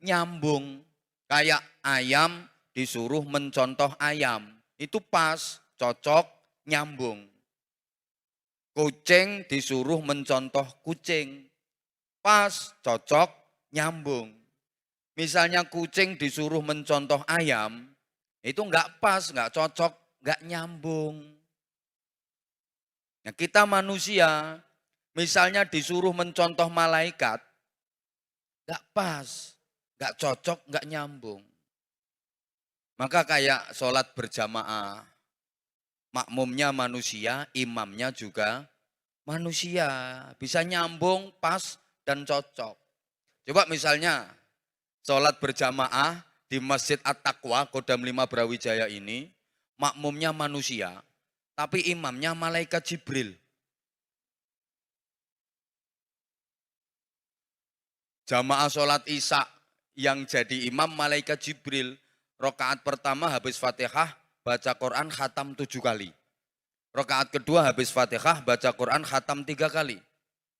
nyambung. Kayak ayam disuruh mencontoh ayam. Itu pas, cocok, nyambung. Kucing disuruh mencontoh kucing. Pas, cocok, nyambung. Misalnya kucing disuruh mencontoh ayam, itu enggak pas, enggak cocok, enggak nyambung. Nah, kita manusia, misalnya disuruh mencontoh malaikat, enggak pas, enggak cocok, enggak nyambung. Maka kayak sholat berjamaah, makmumnya manusia, imamnya juga manusia. Bisa nyambung, pas, dan cocok. Coba misalnya sholat berjamaah di Masjid At-Taqwa, Kodam 5 Brawijaya ini, makmumnya manusia, tapi imamnya malaikat Jibril. Jamaah sholat Isya yang jadi imam malaikat Jibril. Rakaat pertama habis Fatihah, baca Quran khatam 7 kali. Rakaat kedua habis Fatihah, baca Quran khatam 3 kali.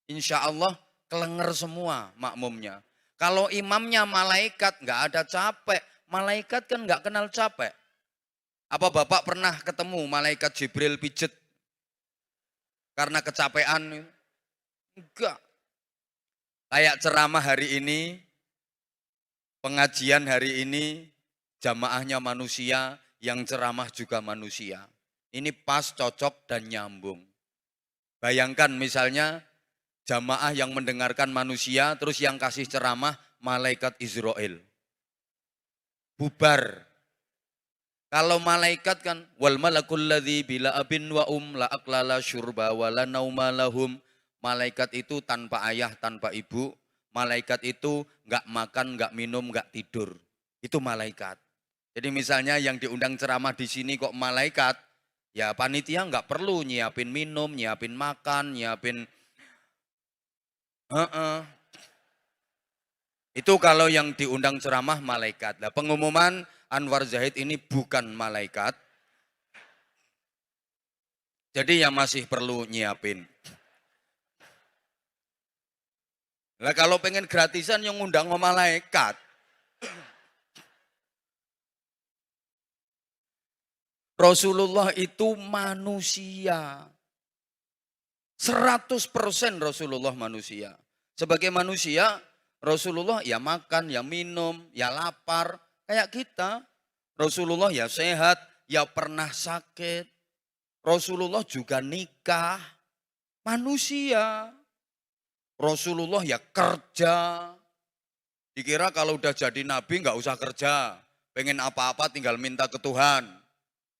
Insya Allah kelenger semua makmumnya. Kalau imamnya malaikat nggak ada capek. Malaikat kan nggak kenal capek. Apa Bapak pernah ketemu malaikat Jibril pijet karena kecapean? Enggak. Kayak ceramah hari ini, pengajian hari ini, jamaahnya manusia, yang ceramah juga manusia. Ini pas, cocok, dan nyambung. Bayangkan misalnya jamaah yang mendengarkan manusia, terus yang kasih ceramah malaikat Israel. Bubar. Kalau malaikat kan wal malakul ladzi bila abin wa la aqlala syurba wala nauma lahum. Malaikat itu tanpa ayah, tanpa ibu. Malaikat itu enggak makan, enggak minum, enggak tidur. Itu malaikat. Jadi misalnya yang diundang ceramah di sini kok malaikat, ya panitia enggak perlu nyiapin minum, nyiapin makan, nyiapin Itu kalau yang diundang ceramah malaikat. Nah, pengumuman Anwar Zahid ini bukan malaikat. Jadi yang masih perlu nyiapin. Nah, kalau pengen gratisan yang ngundang malaikat. Rasulullah itu manusia. 100% Rasulullah manusia. Sebagai manusia, Rasulullah ya makan, ya minum, ya lapar. Kayak kita. Rasulullah ya sehat, ya pernah sakit. Rasulullah juga nikah. Manusia. Rasulullah ya kerja. Dikira kalau udah jadi nabi nggak usah kerja. Pengen apa-apa tinggal minta ke Tuhan.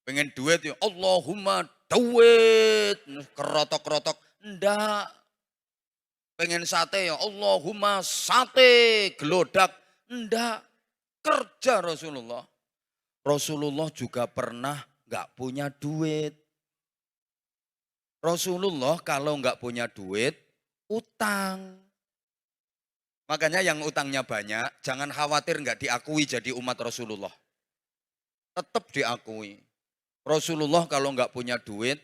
Pengen duit ya Allahumma duit. Kerotok-kerotok. Enggak. Pengen sate ya Allahumma sate. Gelodak. Enggak. Kerja Rasulullah. Rasulullah juga pernah nggak punya duit. Rasulullah kalau nggak punya duit, utang. Makanya yang utangnya banyak, jangan khawatir nggak diakui jadi umat Rasulullah. Tetap diakui. Rasulullah kalau nggak punya duit,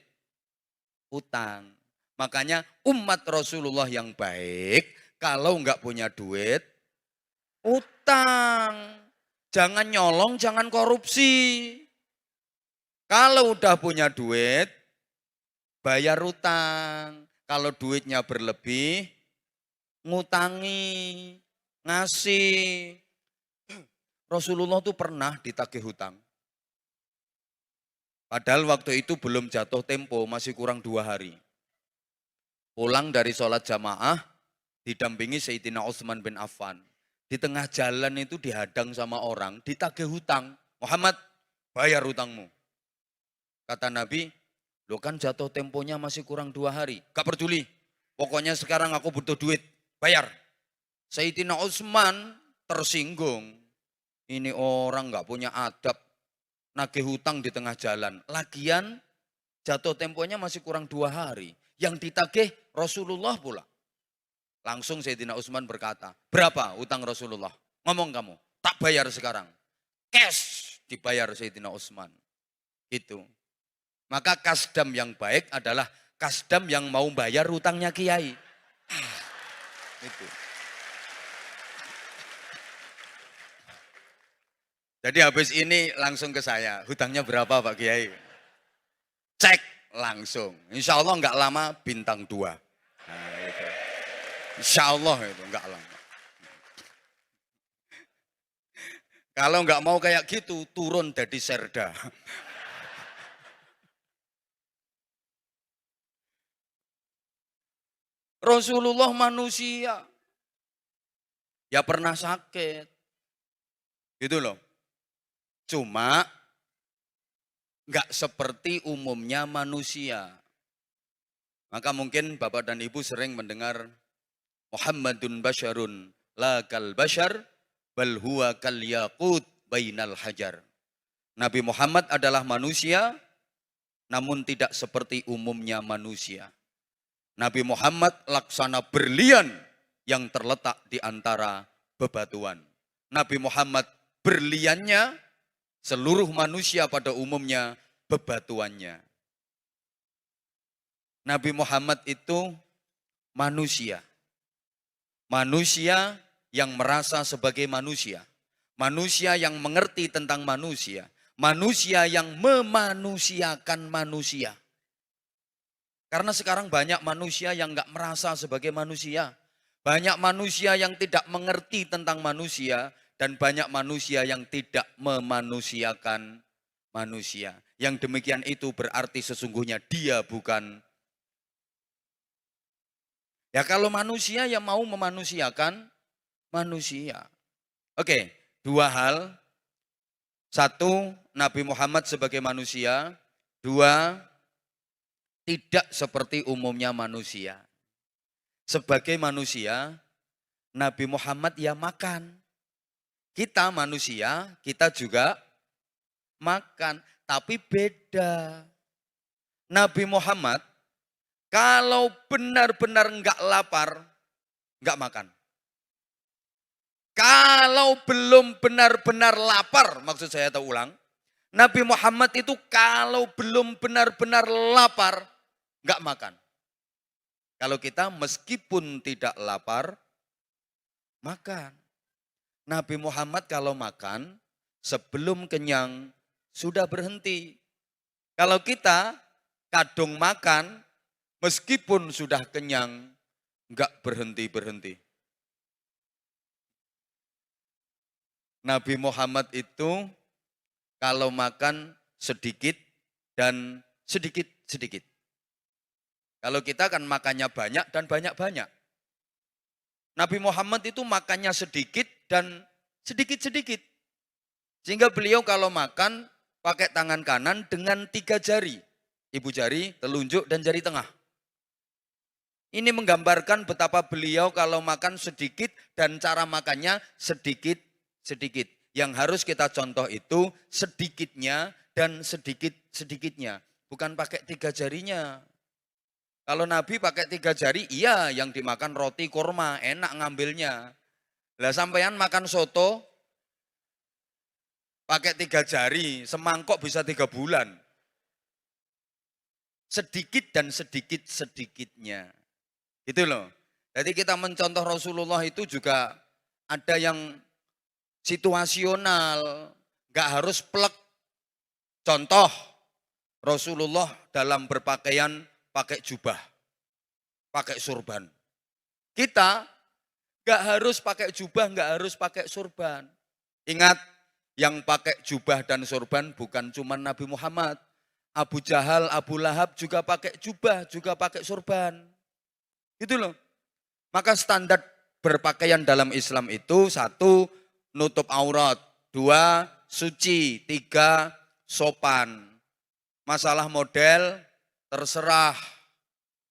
utang. Makanya umat Rasulullah yang baik, kalau nggak punya duit, utang. Jangan nyolong, jangan korupsi. Kalau udah punya duit, bayar utang. Kalau duitnya berlebih, ngutangi, ngasih. Rasulullah tuh pernah ditagih hutang. Padahal waktu itu belum jatuh tempo, masih kurang 2 hari. Pulang dari sholat jamaah, didampingi Sayyidina Utsman bin Affan. Di tengah jalan itu dihadang sama orang, ditagih hutang. Muhammad, bayar hutangmu. Kata Nabi, lo kan jatuh temponya masih kurang 2 hari. Gak peduli, pokoknya sekarang aku butuh duit, bayar. Sayyidina Utsman tersinggung. Ini orang gak punya adab, nagih hutang di tengah jalan. Lagian jatuh temponya masih kurang 2 hari. Yang ditagih Rasulullah pula. Langsung Sayyidina Utsman berkata, berapa hutang Rasulullah? Ngomong kamu, tak bayar sekarang. Cash dibayar Sayyidina Utsman. Gitu. Maka kasdam yang baik adalah kasdam yang mau bayar hutangnya kiai. Itu. Jadi habis ini langsung ke saya, hutangnya berapa Pak Kiai? Cek langsung. Insya Allah nggak lama bintang 2. Nah, itu. Insya Allah itu nggak lama. Kalau nggak mau kayak gitu, turun jadi serda. Rasulullah manusia. Ya pernah sakit. Gitu loh. Cuma nggak seperti umumnya manusia. Maka mungkin Bapak dan Ibu sering mendengar Muhammadun basyarun la kal basyar bal huwa kal yaqut bainal hajar. Nabi Muhammad adalah manusia namun tidak seperti umumnya manusia. Nabi Muhammad laksana berlian yang terletak di antara bebatuan. Nabi Muhammad berliannya, seluruh manusia pada umumnya bebatuannya. Nabi Muhammad itu manusia. Manusia yang merasa sebagai manusia. Manusia yang mengerti tentang manusia. Manusia yang memanusiakan manusia. Karena sekarang banyak manusia yang nggak merasa sebagai manusia. Banyak manusia yang tidak mengerti tentang manusia. Dan banyak manusia yang tidak memanusiakan manusia. Yang demikian itu berarti sesungguhnya dia bukan. Ya kalau manusia yang mau memanusiakan manusia. Oke, 2 hal. 1, Nabi Muhammad sebagai manusia. 2, tidak seperti umumnya manusia. Sebagai manusia, Nabi Muhammad ya makan. Kita manusia, kita juga makan. Tapi beda. Nabi Muhammad kalau benar-benar enggak lapar, enggak makan. Kalau belum benar-benar lapar, maksud saya tahu ulang. Nabi Muhammad itu kalau belum benar-benar lapar, enggak makan. Kalau kita meskipun tidak lapar, makan. Nabi Muhammad kalau makan, sebelum kenyang, sudah berhenti. Kalau kita kadung makan, meskipun sudah kenyang, enggak berhenti-berhenti. Nabi Muhammad itu kalau makan sedikit dan sedikit-sedikit. Kalau kita kan makannya banyak dan banyak-banyak. Nabi Muhammad itu makannya sedikit dan sedikit-sedikit. Sehingga beliau kalau makan pakai tangan kanan dengan 3 jari. Ibu jari, telunjuk, dan jari tengah. Ini menggambarkan betapa beliau kalau makan sedikit dan cara makannya sedikit-sedikit. Yang harus kita contoh itu sedikitnya dan sedikit-sedikitnya. Bukan pakai 3 jarinya. Kalau Nabi pakai 3 jari, iya yang dimakan roti kurma, enak ngambilnya. Lah sampean makan soto, pakai 3 jari, semangkok bisa 3 bulan. Sedikit dan sedikit-sedikitnya. Gitu loh. Jadi kita mencontoh Rasulullah itu juga ada yang situasional, gak harus plek. Contoh, Rasulullah dalam berpakaian pakai jubah, pakai surban. Kita gak harus pakai jubah, gak harus pakai surban. Ingat, yang pakai jubah dan surban bukan cuma Nabi Muhammad. Abu Jahal, Abu Lahab juga pakai jubah, juga pakai surban. Gitu loh. Maka standar berpakaian dalam Islam itu 1, nutup aurat. 2, suci. 3, sopan. Masalah model terserah.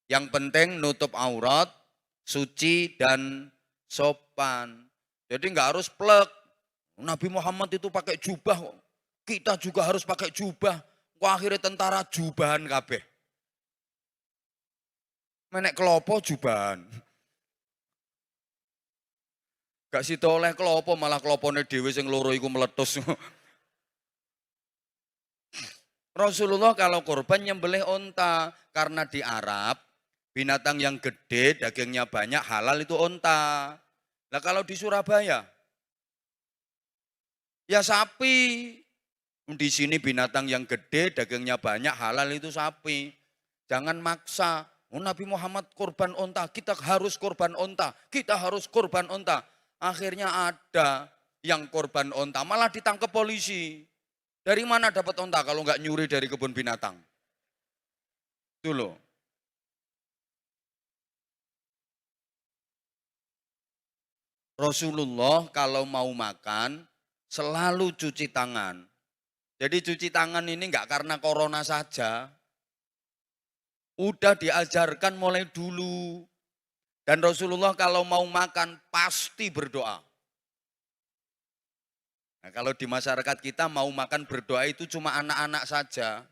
Yang penting nutup aurat, suci dan sopan. Jadi nggak harus plek. Nabi Muhammad itu pakai jubah. Kita juga harus pakai jubah. Wah, akhirnya tentara jubahan kabeh. Menek kelopo jubahan. Gak sida oleh kelopo, malah kelopone dhewe sing loro iku meletus. Rasulullah kalau kurban nyembelih onta. Karena di Arab, binatang yang gede, dagingnya banyak, halal itu onta. Nah kalau di Surabaya, Ya sapi. Di sini binatang yang gede, dagingnya banyak, halal itu sapi. Jangan maksa. Oh, Nabi Muhammad korban onta, kita harus korban onta, kita harus korban onta. Akhirnya ada yang korban onta, malah ditangkap polisi. Dari mana dapat onta kalau nggak nyuri dari kebun binatang? Itu loh. Rasulullah kalau mau makan selalu cuci tangan. Jadi cuci tangan ini nggak karena corona saja. Udah diajarkan mulai dulu. Dan Rasulullah kalau mau makan pasti berdoa. Nah, kalau di masyarakat kita mau makan berdoa itu cuma anak-anak saja.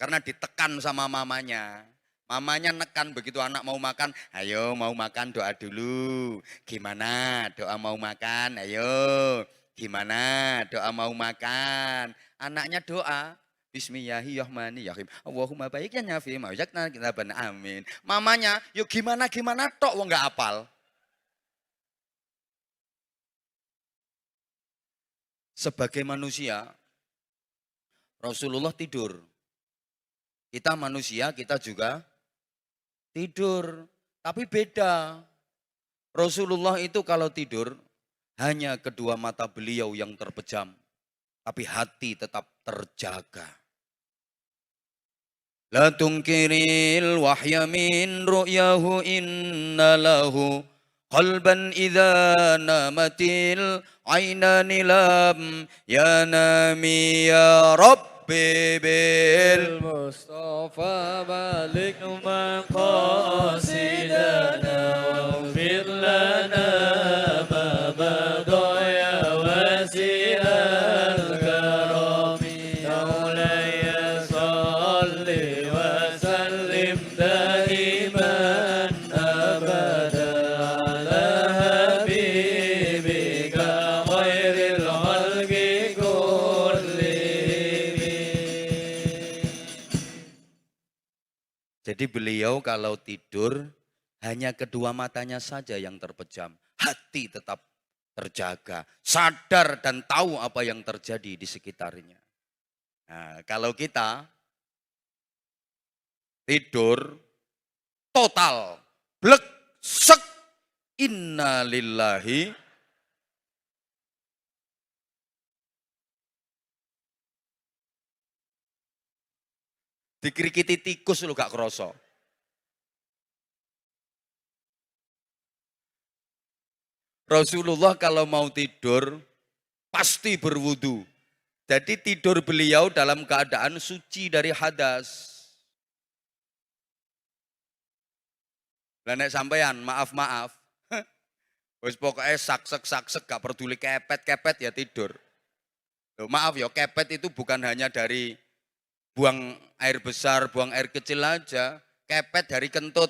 Karena ditekan sama mamanya. Mamanya nekan begitu anak mau makan, ayo mau makan doa dulu. Gimana doa mau makan, ayo. Gimana doa mau makan. Anaknya doa. Bismillahirrahmanirrahim. Allahumma baik ya nafi maujakna kita amin. Mamanya, yuk gimana tok wong nggak apal. Sebagai manusia, Rasulullah tidur. Kita manusia, kita juga tidur. Tapi beda. Rasulullah itu kalau tidur, hanya kedua mata beliau yang terpejam. Tapi hati tetap terjaga. La tungkiril wahya min ru'yahu inna lahu qalban idha namatil aynani lam ya nami ya rabbi bil Mustafa balik maqasidana waghfir lana ma madaya wasi'al karami maulaya salli wa sallim daiman abada ala habibika khairil khalqi Jadi beliau kalau tidur hanya kedua matanya saja yang terpejam. Hati tetap terjaga, sadar dan tahu apa yang terjadi di sekitarnya. Nah, kalau kita tidur total, blek, sek, inna lillahi. Dikrikiti tikus lu gak kroso. Rasulullah kalau mau tidur pasti berwudu. Jadi tidur beliau dalam keadaan suci dari hadas. Nek sampean maaf. Wis pokoknya saksek gak peduli kepet ya tidur. Loh, maaf ya, kepet itu bukan hanya dari buang air besar, buang air kecil aja. Kepet dari kentut.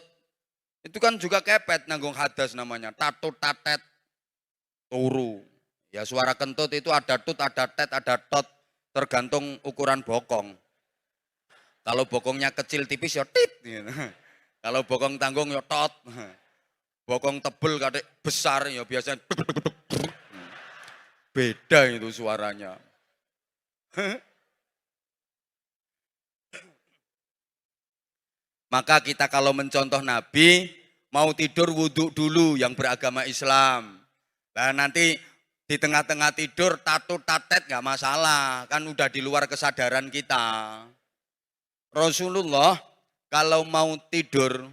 Itu kan juga kepet nanggung hadas namanya. Tatut, tatet, turu. Ya suara kentut itu ada tut, ada tet, ada tot. Tergantung ukuran bokong. Kalau bokongnya kecil tipis ya tit. Kalau bokong tanggung ya tot. Bokong tebel kadek besar ya biasanya. Beda itu suaranya. Maka kita kalau mencontoh Nabi, mau tidur wudhu dulu yang beragama Islam. Nah nanti di tengah-tengah tidur tatut tatet gak masalah, kan udah di luar kesadaran kita. Rasulullah kalau mau tidur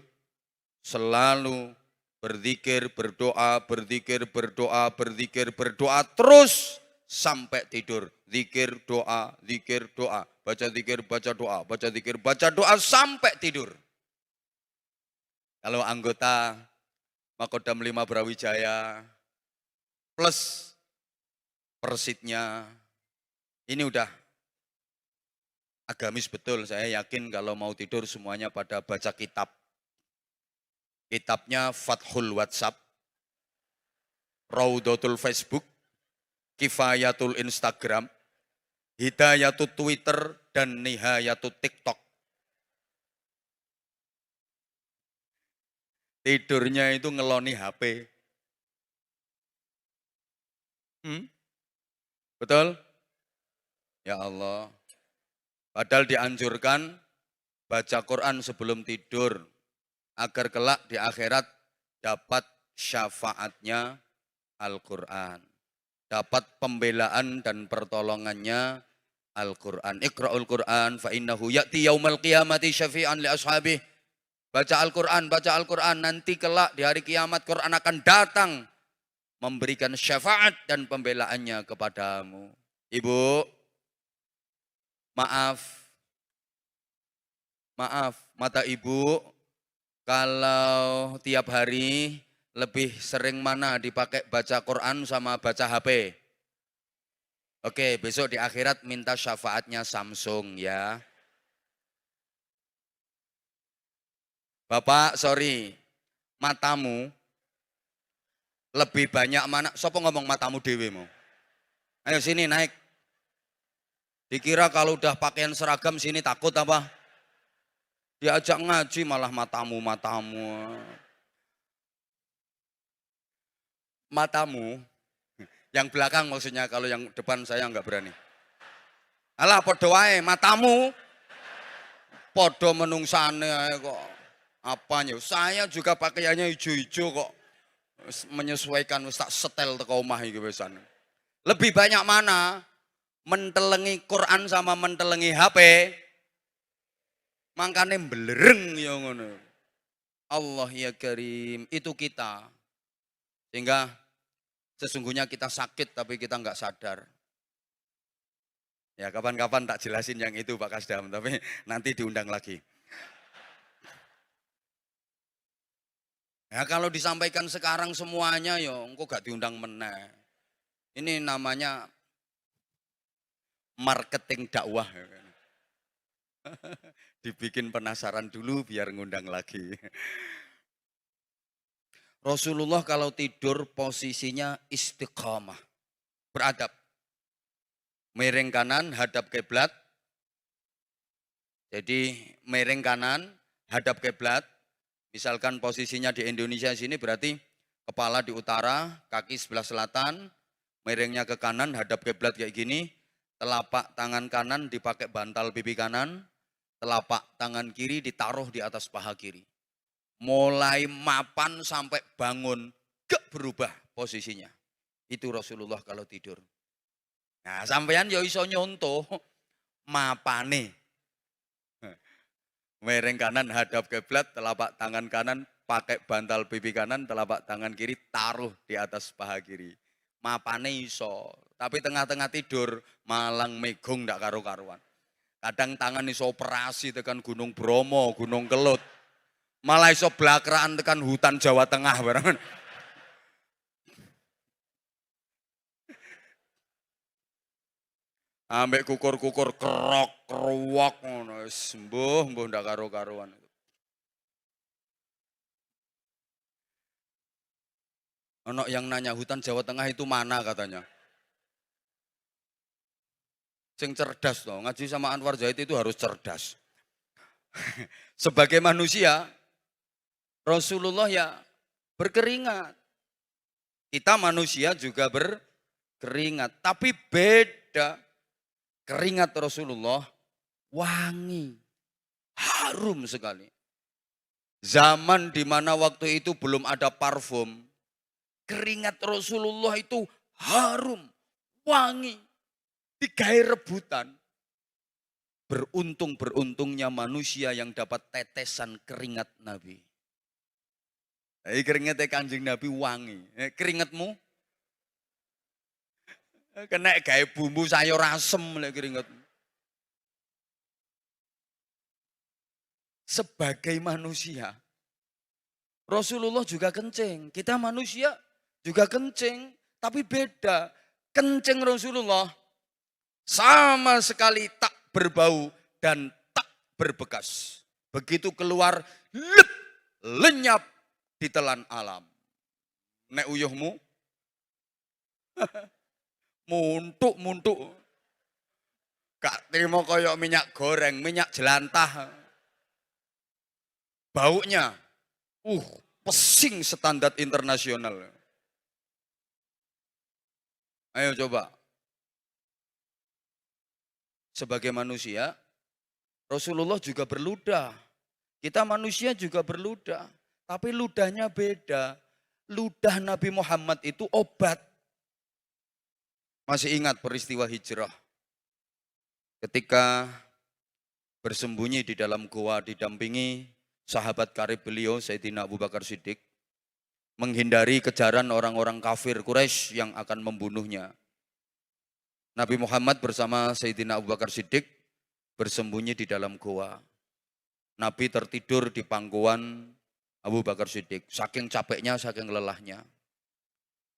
selalu berzikir, berdoa, berzikir, berdoa, berzikir, berdoa terus sampai tidur. Zikir, doa, baca zikir, baca doa, baca zikir, baca doa sampai tidur. Kalau anggota Makodam 5 Brawijaya plus persitnya ini udah agamis betul. Saya yakin kalau mau tidur semuanya pada baca kitab. Kitabnya Fathul WhatsApp, Raudatul Facebook, Kifayatul Instagram, Hidayatul Twitter, dan Nihayatul TikTok. Tidurnya itu ngeloni HP. Betul? Ya Allah. Padahal dianjurkan baca Quran sebelum tidur agar kelak di akhirat dapat syafaatnya Al-Quran. Dapat pembelaan dan pertolongannya Al-Quran. Iqra'ul Quran fa innahu ya'ti yaumal qiyamati syafi'an li ashabih. Baca Al-Quran, nanti kelak di hari kiamat Quran akan datang memberikan syafaat dan pembelaannya kepadamu. Ibu, maaf, mata ibu kalau tiap hari lebih sering mana dipakai baca Quran sama baca HP? Oke, besok di akhirat minta syafaatnya Samsung ya. Bapak, sorry, matamu lebih banyak mana? Sopo ngomong matamu dewe mau? Ayo sini naik. Dikira kalau udah pakaian seragam sini takut apa? Diajak ngaji malah matamu. Matamu, yang belakang maksudnya, kalau yang depan saya nggak berani. Alah podo wae matamu, podo menungsane ae kok. Apanya? Saya juga pakaiannya hijau-hijau kok. Menyesuaikan tak setel teko omah iki wisan. Lebih banyak mana? Mentelengi Quran sama mentelengi HP. Mangkane belereng ya ngono. Allah ya Karim, itu kita. Sehingga sesungguhnya kita sakit tapi kita nggak sadar. Ya kapan-kapan tak jelasin yang itu Pak Kasdam, tapi nanti diundang lagi. Ya kalau disampaikan sekarang semuanya ya engkau gak diundang meneh. Ini namanya marketing dakwah. Dibikin penasaran dulu biar ngundang lagi. Rasulullah kalau tidur posisinya istiqamah, beradab. Miring kanan hadap kiblat. Jadi miring kanan hadap kiblat. Misalkan posisinya di Indonesia sini berarti kepala di utara, kaki sebelah selatan, miringnya ke kanan, hadap kiblat kayak gini, telapak tangan kanan dipakai bantal pipi kanan, telapak tangan kiri ditaruh di atas paha kiri. Mulai mapan sampai bangun, gak berubah posisinya. Itu Rasulullah kalau tidur. Nah sampean ya iso nyontoh mapane. Miring kanan hadap kiblat, telapak tangan kanan pakai bantal pipi kanan, telapak tangan kiri taruh di atas paha kiri. Mapane iso, tapi tengah-tengah tidur malang megung ndak karu-karuan. Kadang tangan iso operasi tekan Gunung Bromo, Gunung Kelut. Malah iso blakraan tekan hutan Jawa Tengah barang. Ambek kukur-kukur kerok, keruwak ngono wis mbuh ndak karo-karuan. Ono yang nanya hutan Jawa Tengah itu mana katanya. Sing cerdas toh, ngaji sama Anwar Zaid itu harus cerdas. Sebagai manusia, Rasulullah ya berkeringat. Kita manusia juga berkeringat, tapi beda. Keringat Rasulullah wangi, harum sekali. Zaman di mana waktu itu belum ada parfum, keringat Rasulullah itu harum, wangi, digawe rebutan. Beruntungnya manusia yang dapat tetesan keringat Nabi. Keringatnya Kanjeng Nabi wangi. Keringatmu? Kena gawe bumbu sayur asem lek keringat. Sebagai manusia, Rasulullah juga kencing. Kita manusia juga kencing, tapi beda. Kencing Rasulullah sama sekali tak berbau dan tak berbekas. Begitu keluar, lenyap ditelan alam. Nek uyuhmu muntuk. Gak terima koyok minyak goreng, minyak jelantah. Baunya, pesing standar internasional. Ayo coba, sebagai manusia, Rasulullah juga berludah. Kita manusia juga berludah. Tapi ludahnya beda. Ludah Nabi Muhammad itu obat. Masih ingat peristiwa hijrah. Ketika bersembunyi di dalam goa didampingi sahabat karib beliau Sayyidina Abu Bakar Siddiq. Menghindari kejaran orang-orang kafir Quraisy yang akan membunuhnya. Nabi Muhammad bersama Sayyidina Abu Bakar Siddiq bersembunyi di dalam goa. Nabi tertidur di pangkuan Abu Bakar Siddiq. Saking capeknya, saking lelahnya.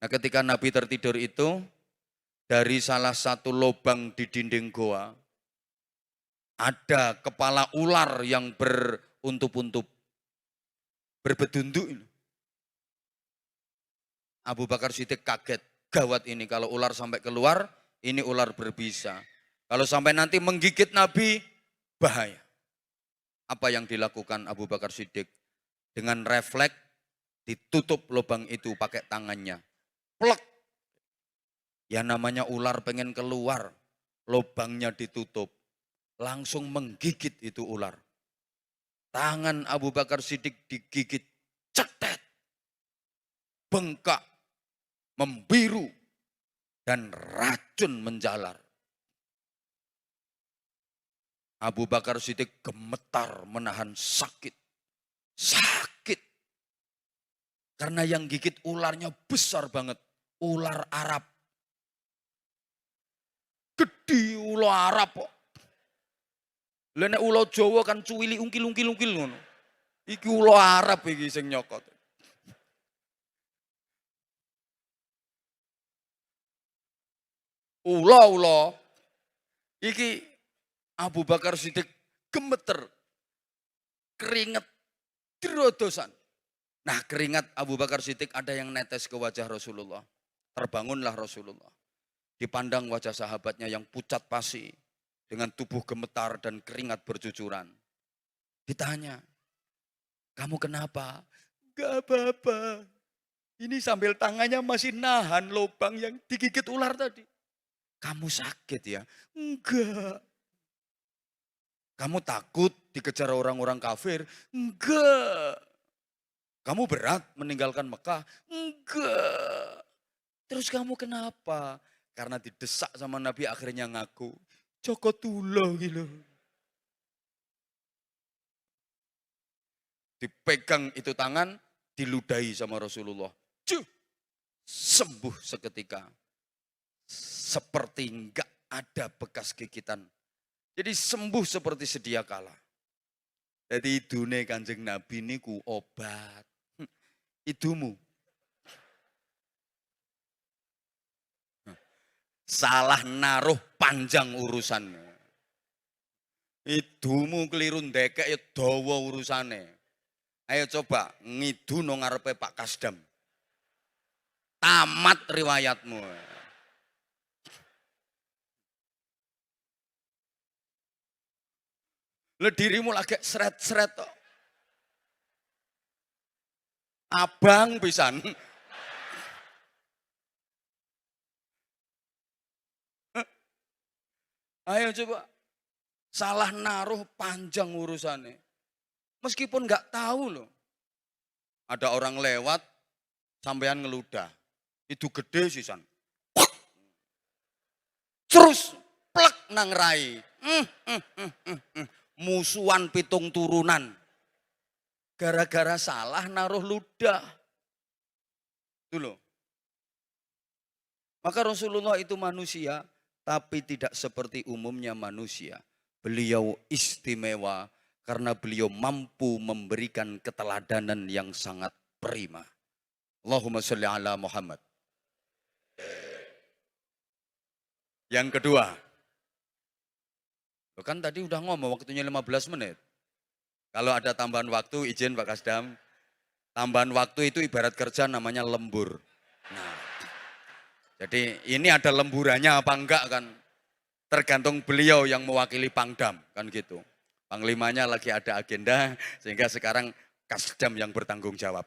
Nah, ketika Nabi tertidur itu, dari salah satu lubang di dinding goa, ada kepala ular yang beruntup-untup, berbedunduk. Abu Bakar Siddiq kaget, gawat ini kalau ular sampai keluar, ini ular berbisa. Kalau sampai nanti menggigit Nabi, bahaya. Apa yang dilakukan Abu Bakar Siddiq? Dengan refleks ditutup lubang itu pakai tangannya. Plek. Ya namanya ular pengen keluar, lubangnya ditutup. Langsung menggigit itu ular. Tangan Abu Bakar Siddiq digigit, cetet. Bengkak, membiru, dan racun menjalar. Abu Bakar Siddiq gemetar menahan sakit. Sakit. Karena yang gigit ularnya besar banget. Ular Arab. Gede ular Arab kok. Lene ular Jawa kan cuwili ungkil-ungkil ngono. Iki ular Arab iki sing nyokot. Ula. Iki Abu Bakar Siddiq gemeter. Keringet derodosan. Nah, keringat Abu Bakar Siddiq ada yang netes ke wajah Rasulullah. Terbangunlah Rasulullah. Dipandang wajah sahabatnya yang pucat pasi. Dengan tubuh gemetar dan keringat bercucuran. Ditanya, kamu kenapa? Gak apa-apa. Ini sambil tangannya masih nahan lubang yang digigit ular tadi. Kamu sakit ya? Enggak. Kamu takut dikejar orang-orang kafir? Enggak. Kamu berat meninggalkan Mekah? Enggak. Terus kamu kenapa? Karena didesak sama Nabi akhirnya ngaku. Joko tulo gitu. Dipegang itu tangan, diludahi sama Rasulullah. Cuh, sembuh seketika. Seperti enggak ada bekas gigitan. Jadi sembuh seperti sedia kala. Jadi idune Kanjeng Nabi niku obat. Idumu. Salah naruh panjang urusannya. Idumu keliru ndekek ya dawa urusane. Ayo coba ngidu nang ngarepe Pak Kasdam. Tamat riwayatmu. Lah dirimu lagi seret-seret kok. Abang pisan. Ayo coba. Salah naruh panjang urusannya. Meskipun nggak tahu loh. Ada orang lewat, sampean ngeludah. Itu gede sih san. Terus plek nang rai. Musuhan pitung turunan. Gara-gara salah naruh ludah. Itu loh. Maka Rasulullah itu manusia, tapi tidak seperti umumnya manusia. Beliau istimewa karena beliau mampu memberikan keteladanan yang sangat prima. Allahumma sholli ala Muhammad. Yang kedua, kan tadi udah ngomong waktunya 15 menit. Kalau ada tambahan waktu, izin Pak Kasdam. Tambahan waktu itu ibarat kerja namanya lembur. Nah, jadi ini ada lemburannya apa enggak kan? Tergantung beliau yang mewakili Pangdam kan gitu. Panglimanya lagi ada agenda sehingga sekarang Kasdam yang bertanggung jawab.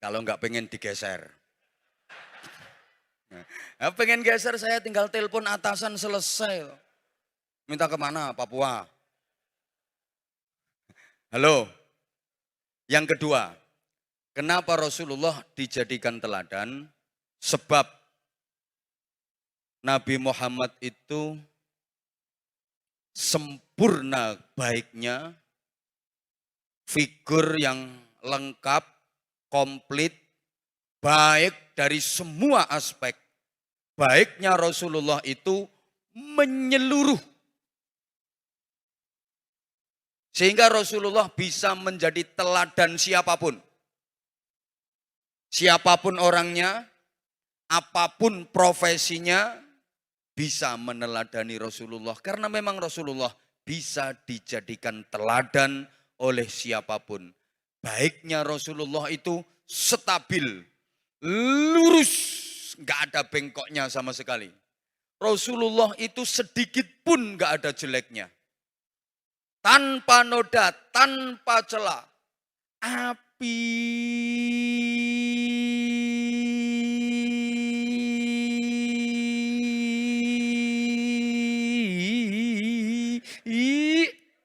Kalau enggak pengen digeser. Nah, pengen geser saya tinggal telepon atasan selesai. Minta kemana? Papua. Halo. Yang kedua, kenapa Rasulullah dijadikan teladan? Sebab Nabi Muhammad itu sempurna baiknya, figur yang lengkap, komplit, baik dari semua aspek. Baiknya Rasulullah itu menyeluruh. Sehingga Rasulullah bisa menjadi teladan siapapun. Siapapun orangnya, apapun profesinya, bisa meneladani Rasulullah. Karena memang Rasulullah bisa dijadikan teladan oleh siapapun. Baiknya Rasulullah itu stabil, lurus, nggak ada bengkoknya sama sekali. Rasulullah itu sedikit pun nggak ada jeleknya. Tanpa noda, tanpa celah. Api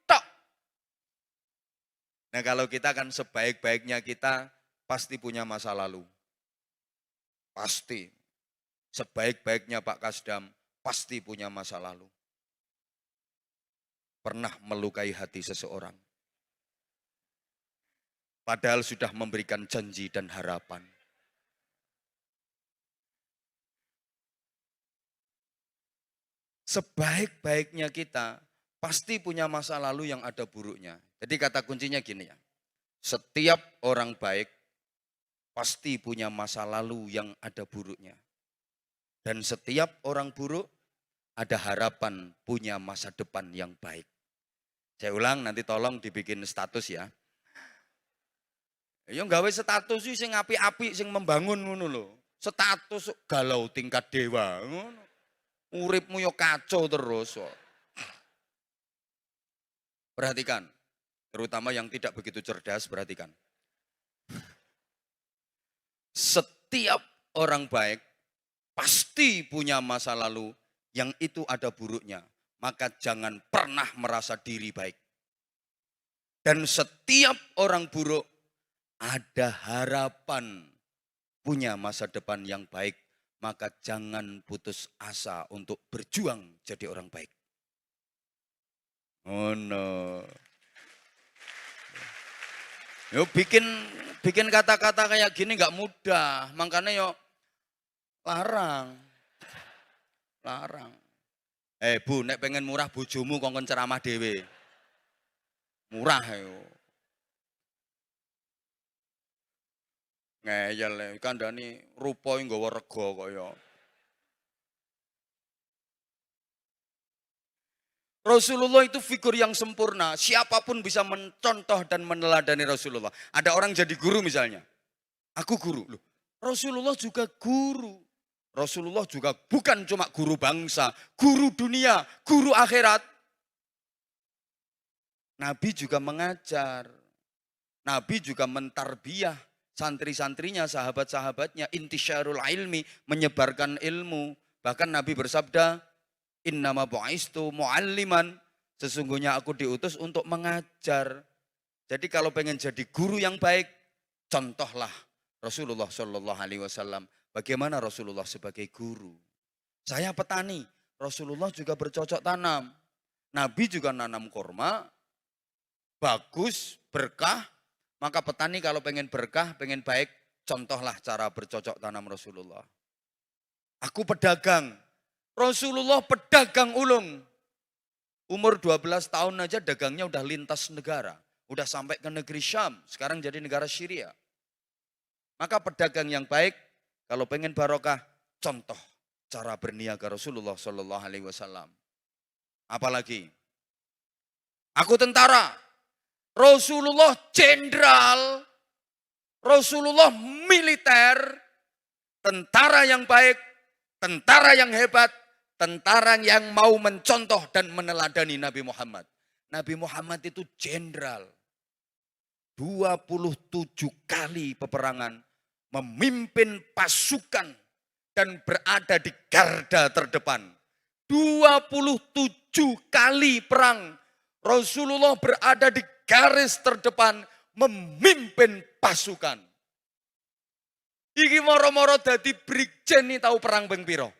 tok. Nah kalau kita kan sebaik-baiknya kita pasti punya masa lalu. Pasti. Sebaik-baiknya Pak Kasdam pasti punya masa lalu. Pernah melukai hati seseorang. Padahal sudah memberikan janji dan harapan. Sebaik-baiknya kita pasti punya masa lalu yang ada buruknya. Jadi kata kuncinya gini ya. Setiap orang baik pasti punya masa lalu yang ada buruknya. Dan setiap orang buruk ada harapan punya masa depan yang baik. Saya ulang, nanti tolong dibikin status ya. Ya gawe status sih sing api-api sing membangun ngono lho. Status galau tingkat dewa ngono. Uripmu yo kacau terus kok. Perhatikan, terutama yang tidak begitu cerdas, perhatikan. Setiap orang baik pasti punya masa lalu yang itu ada buruknya. Maka jangan pernah merasa diri baik. Dan setiap orang buruk ada harapan punya masa depan yang baik. Maka jangan putus asa untuk berjuang jadi orang baik. Oh no. Yo bikin kata-kata kayak gini nggak mudah. Makanya yo larang. Bu, nek pengen murah bojomu kongkon ceramah dhewe. Murah yo. Ngeyel kandhani rupa nggawa rega kaya. Rasulullah itu figur yang sempurna. Siapapun bisa mencontoh dan meneladani Rasulullah. Ada orang jadi guru misalnya. Aku guru. Loh, Rasulullah juga guru. Rasulullah juga bukan cuma guru bangsa, guru dunia, guru akhirat. Nabi juga mengajar. Nabi juga mentarbiyah santri-santrinya, sahabat-sahabatnya, intisyarul ilmi, menyebarkan ilmu. Bahkan Nabi bersabda, innama bu'istu mu'alliman, sesungguhnya aku diutus untuk mengajar. Jadi kalau pengen jadi guru yang baik, contohlah Rasulullah Shallallahu Alaihi Wasallam. Bagaimana Rasulullah sebagai guru? Saya petani, Rasulullah juga bercocok tanam. Nabi juga nanam kurma, bagus, berkah. Maka petani kalau pengen berkah, pengen baik, contohlah cara bercocok tanam Rasulullah. Aku pedagang, Rasulullah pedagang ulung. Umur 12 tahun aja dagangnya udah lintas negara. Udah sampai ke negeri Syam, sekarang jadi negara Syria. Maka pedagang yang baik, kalau pengen barokah, contoh cara berniaga Rasulullah Shallallahu Alaihi Wasallam. Apalagi, aku tentara, Rasulullah jenderal, Rasulullah militer, tentara yang baik, tentara yang hebat, tentara yang mau mencontoh dan meneladani Nabi Muhammad. Nabi Muhammad itu jenderal. 27 kali peperangan, memimpin pasukan dan berada di garda terdepan. 27 kali perang. Rasulullah berada di garis terdepan memimpin pasukan. Iki moro-moro dadi brigjen nih tahu perang ping piro.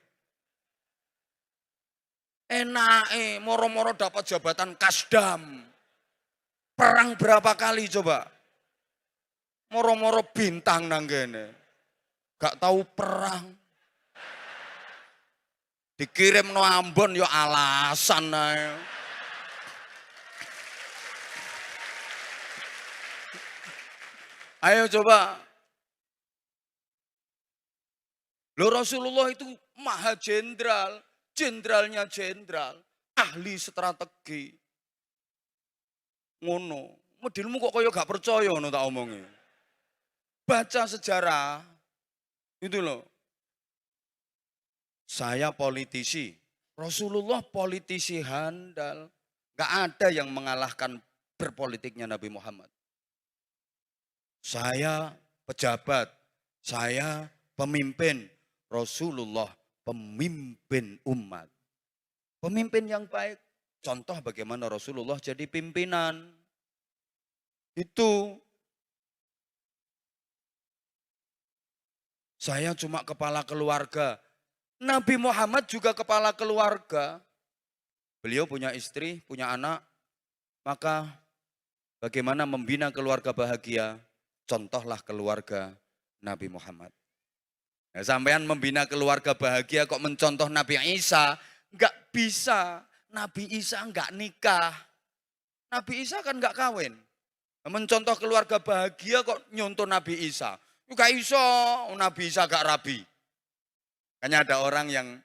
Enake moro-moro dapat jabatan kasdam. Perang berapa kali coba? Moro-moro bintang nang kene. Gak tahu perang. Dikirim no Ambon yo alasan ae. Ayo coba. Loh Rasulullah itu maha jenderal, jenderalnya jenderal, ahli strategi. Ngono, modelmu kok kaya gak percaya ngono tak omongi. Baca sejarah, itu loh. Saya politisi, Rasulullah politisi handal. Gak ada yang mengalahkan berpolitiknya Nabi Muhammad. Saya pejabat, saya pemimpin, Rasulullah pemimpin umat. Pemimpin yang baik. Contoh bagaimana Rasulullah jadi pimpinan. Itu. Saya cuma kepala keluarga. Nabi Muhammad juga kepala keluarga. Beliau punya istri, punya anak. Maka bagaimana membina keluarga bahagia? Contohlah keluarga Nabi Muhammad. Nah, sampean membina keluarga bahagia kok mencontoh Nabi Isa? Enggak bisa. Nabi Isa enggak nikah. Nabi Isa kan enggak kawin. Mencontoh keluarga bahagia kok nyontoh Nabi Isa. Enggak iso, Nabi Isa gak rabi. Hanya ada orang yang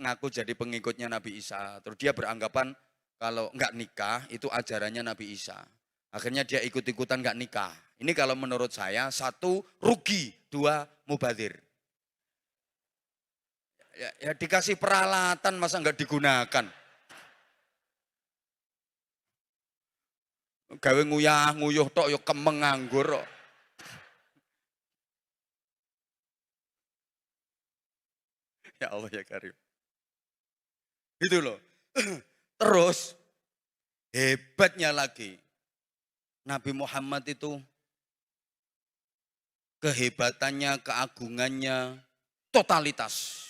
ngaku jadi pengikutnya Nabi Isa. Terus dia beranggapan kalau enggak nikah itu ajarannya Nabi Isa. Akhirnya dia ikut-ikutan enggak nikah. Ini kalau menurut saya, 1 rugi, 2 mubadzir. Ya dikasih peralatan masa enggak digunakan. Gawe nguyah-nguyuh tok ya kemeng nganggur kok. Ya Allah ya Karim. Itu loh. Terus hebatnya lagi. Nabi Muhammad itu kehebatannya, keagungannya, totalitas.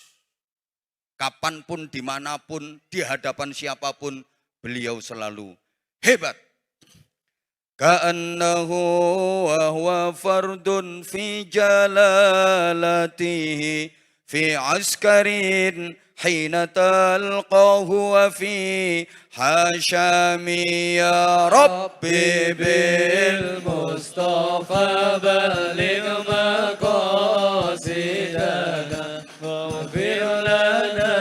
Kapanpun, dimanapun, di hadapan siapapun, beliau selalu hebat. Ka'annahu wa huwa fardun fi jalalatihi fi askarin hina talqahu wa fi hashami ya Rabbi bil Mustafa baligh maqasidana waghfir lana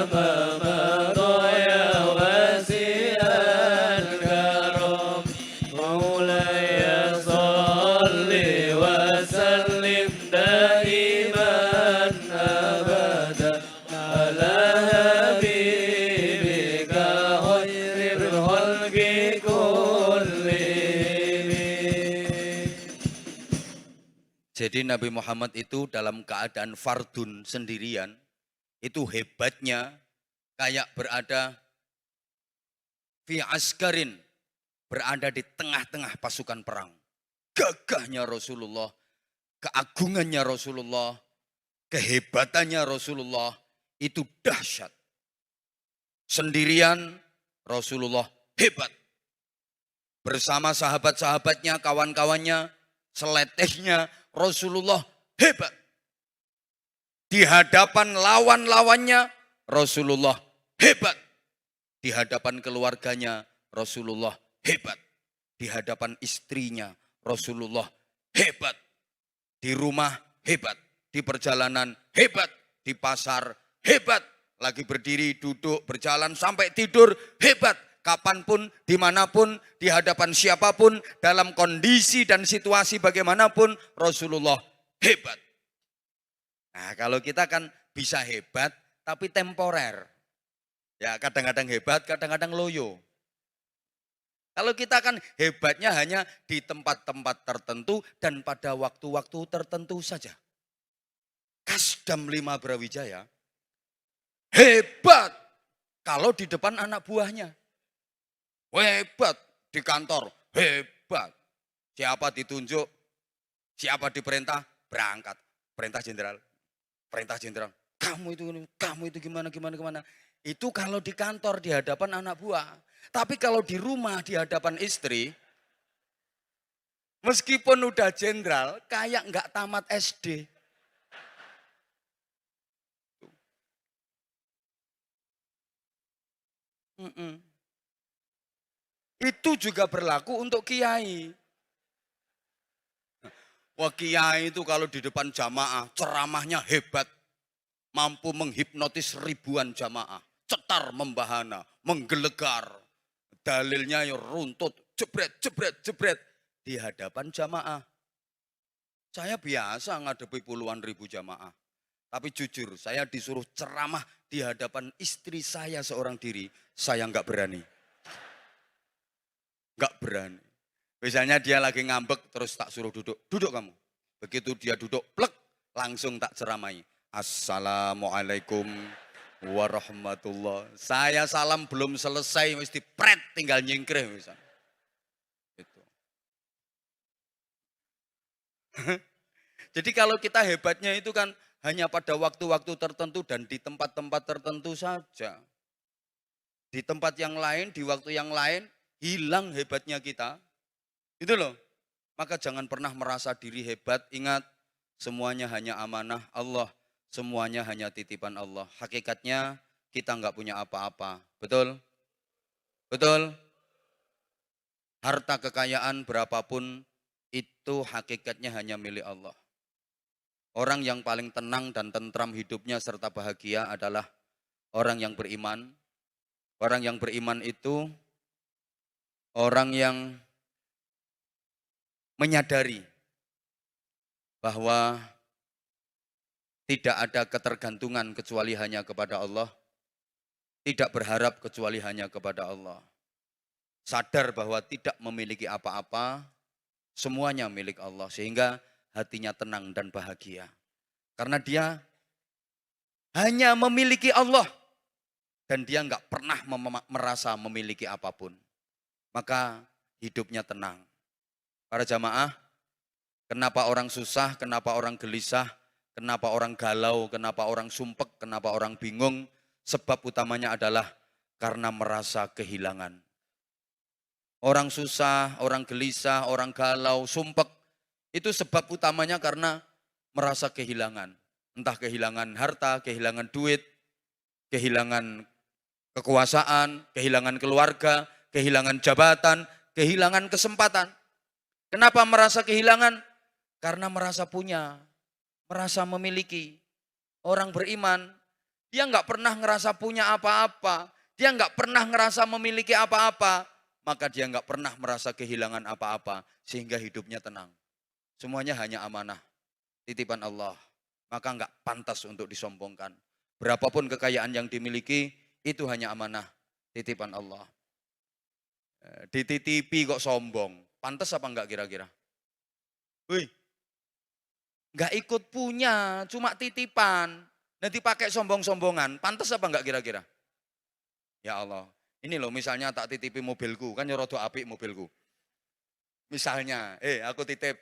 ma madha ya wasi'al karam maulaya salli wa sallim daiman abada ala habibika khairil khalqi kullihim. Jadi Nabi Muhammad itu dalam keadaan fardun sendirian, itu hebatnya kayak berada fi askarin, berada di tengah-tengah pasukan perang. Gagahnya Rasulullah, keagungannya Rasulullah, kehebatannya Rasulullah itu dahsyat. Sendirian Rasulullah hebat. Bersama sahabat-sahabatnya, kawan-kawannya, seletehnya Rasulullah hebat. Di hadapan lawan-lawannya Rasulullah hebat. Di hadapan keluarganya Rasulullah hebat. Di hadapan istrinya Rasulullah hebat. Di rumah hebat. Di perjalanan hebat. Di pasar hebat. Lagi berdiri, duduk, berjalan, sampai tidur hebat. Kapanpun, dimanapun, di hadapan siapapun, dalam kondisi dan situasi bagaimanapun, Rasulullah hebat. Nah kalau kita kan bisa hebat, tapi temporer. Ya kadang-kadang hebat, kadang-kadang loyo. Kalau kita kan hebatnya hanya di tempat-tempat tertentu dan pada waktu-waktu tertentu saja. Kasdam 5 Brawijaya, hebat. Kalau di depan anak buahnya, hebat. Di kantor, hebat. Siapa ditunjuk, siapa diperintah, berangkat. Perintah jenderal, perintah jenderal. Kamu itu gimana. Itu kalau di kantor di hadapan anak buah. Tapi kalau di rumah di hadapan istri, meskipun udah jenderal, kayak nggak tamat SD. Itu juga berlaku untuk kiai. Wah, kiai itu kalau di depan jamaah, ceramahnya hebat. Mampu menghipnotis ribuan jamaah. Cetar membahana, menggelegar. Dalilnya ya runtut, jebret. Di hadapan jamaah. Saya biasa ngadepi puluhan ribu jamaah. Tapi jujur, saya disuruh ceramah di hadapan istri saya seorang diri. Saya nggak berani. Nggak berani. Misalnya dia lagi ngambek, terus tak suruh duduk. Duduk kamu. Begitu dia duduk, plek, langsung tak ceramai. Assalamualaikum warahmatullah. Saya salam belum selesai, mesti pret, tinggal nyingkrih misalnya. Itu. Jadi kalau kita hebatnya itu kan hanya pada waktu-waktu tertentu dan di tempat-tempat tertentu saja. Di tempat yang lain, di waktu yang lain, hilang hebatnya kita. Itu loh. Maka jangan pernah merasa diri hebat. Ingat, semuanya hanya amanah Allah. Semuanya hanya titipan Allah. Hakikatnya kita nggak punya apa-apa. Betul? Betul? Harta kekayaan berapapun itu hakikatnya hanya milik Allah. Orang yang paling tenang dan tentram hidupnya serta bahagia adalah orang yang beriman. Orang yang beriman itu orang yang menyadari bahwa tidak ada ketergantungan kecuali hanya kepada Allah. Tidak berharap kecuali hanya kepada Allah. Sadar bahwa tidak memiliki apa-apa, semuanya milik Allah. Sehingga hatinya tenang dan bahagia. Karena dia hanya memiliki Allah. Dan dia nggak pernah merasa memiliki apapun. Maka hidupnya tenang. Para jamaah, kenapa orang susah, kenapa orang gelisah, kenapa orang galau, kenapa orang sumpek, kenapa orang bingung? Sebab utamanya adalah karena merasa kehilangan. Orang susah, orang gelisah, orang galau, sumpek, itu sebab utamanya karena merasa kehilangan. Entah kehilangan harta, kehilangan duit, kehilangan kekuasaan, kehilangan keluarga, kehilangan jabatan, kehilangan kesempatan. Kenapa merasa kehilangan? Karena merasa punya, merasa memiliki. Orang beriman, dia nggak pernah ngerasa punya apa-apa. Dia nggak pernah ngerasa memiliki apa-apa. Maka dia nggak pernah merasa kehilangan apa-apa. Sehingga hidupnya tenang. Semuanya hanya amanah, titipan Allah. Maka nggak pantas untuk disombongkan. Berapapun kekayaan yang dimiliki, itu hanya amanah, titipan Allah. Dititipi kok sombong. Pantas apa enggak kira-kira? Wih, enggak ikut punya, cuma titipan. Nanti pakai sombong-sombongan, pantas apa enggak kira-kira? Ya Allah, ini loh misalnya tak titipi mobilku, kan nyorodo apik mobilku. Misalnya, aku titip,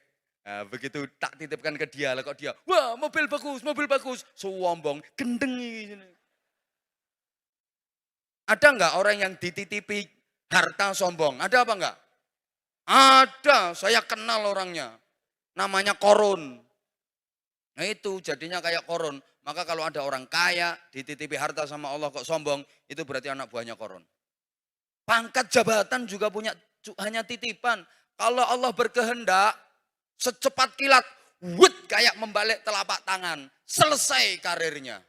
begitu tak titipkan ke dia, lah kok dia, wah mobil bagus, sombong, gendeng ini. Ada enggak orang yang dititipi harta sombong? Ada apa enggak? Ada, saya kenal orangnya. Namanya Korun. Nah itu jadinya kayak Korun. Maka kalau ada orang kaya, dititipi harta sama Allah kok sombong, itu berarti anak buahnya Korun. Pangkat jabatan juga punya hanya titipan. Kalau Allah berkehendak, secepat kilat, kayak membalik telapak tangan. Selesai karirnya.